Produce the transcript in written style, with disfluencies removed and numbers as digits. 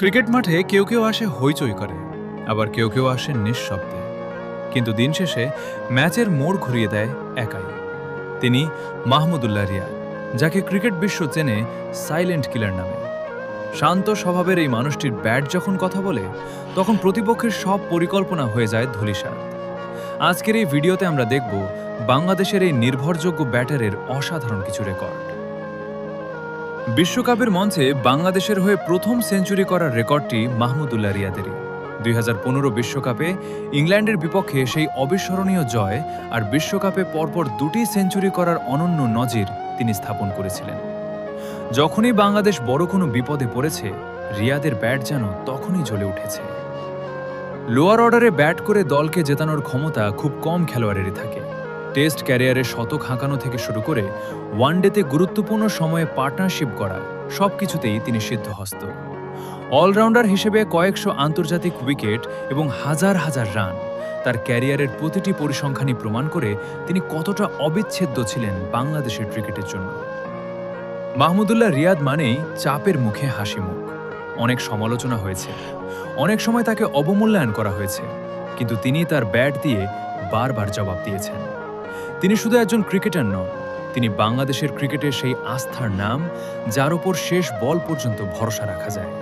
Cricket মাঠে কেউ কেউ আসে হইচই করে, আবার কেউ কেউ আসে নিঃশব্দে। কিন্তু দিন শেষে ম্যাচের মোড় ঘুরিয়ে দেয় একাই। তিনি মাহমুদুল্লাহ রিয়াদ, যাকে ক্রিকেট বিশ্ব চেনে সাইলেন্ট কিলার নামে। শান্ত স্বভাবের এই মানুষটির ব্যাট যখন কথা বলে, তখন প্রতিপক্ষের সব পরিকল্পনা হয়ে যায় ধূলিসাৎ। আজকের এই ভিডিওতে আমরা দেখব বাংলাদেশের এই নির্ভরযোগ্য ব্যাটারের অসাধারণ কিছু রেকর্ড। বিশ্বকাপের মঞ্চে বাংলাদেশের হয়ে প্রথম সেঞ্চুরি করার রেকর্ডটি মাহমুদুল্লাহ রিয়াদেরই। 2015 বিশ্বকাপে ইংল্যান্ডের বিপক্ষে সেই অবিস্মরণীয় জয় আর বিশ্বকাপে পরপর দুটি সেঞ্চুরি করার অনন্য নজির তিনি স্থাপন করেছিলেন। যখনই বাংলাদেশ বড় কোনো বিপদে পড়েছে, রিয়াদের ব্যাট যেন তখনই জ্বলে উঠেছে। লোয়ার অর্ডারে ব্যাট করে দলকে জেতানোর ক্ষমতা খুব কম খেলোয়াড়েরই থাকে। টেস্ট ক্যারিয়ারে শতক হাঁকানো থেকে শুরু করে ওয়ানডেতে গুরুত্বপূর্ণ সময়ে পার্টনারশিপ করা, সবকিছুতেই তিনি সিদ্ধহস্ত। অলরাউন্ডার হিসেবে কয়েকশো আন্তর্জাতিক উইকেট এবং হাজার হাজার রান, তার ক্যারিয়ারের প্রতিটি পরিসংখ্যানই প্রমাণ করে তিনি কতটা অবিচ্ছেদ্য ছিলেন বাংলাদেশের ক্রিকেটের জন্য। মাহমুদুল্লাহ রিয়াদ মানেই চাপের মুখে হাসি মুখ। অনেক সমালোচনা হয়েছে, অনেক সময় তাকে অবমূল্যায়ন করা হয়েছে, কিন্তু তিনি তার ব্যাট দিয়ে বারবার জবাব দিয়েছেন। তিনি শুধু একজন ক্রিকেটার নন, তিনি বাংলাদেশের ক্রিকেটের সেই আস্থার নাম, যার ওপর শেষ বল পর্যন্ত ভরসা রাখা যায়।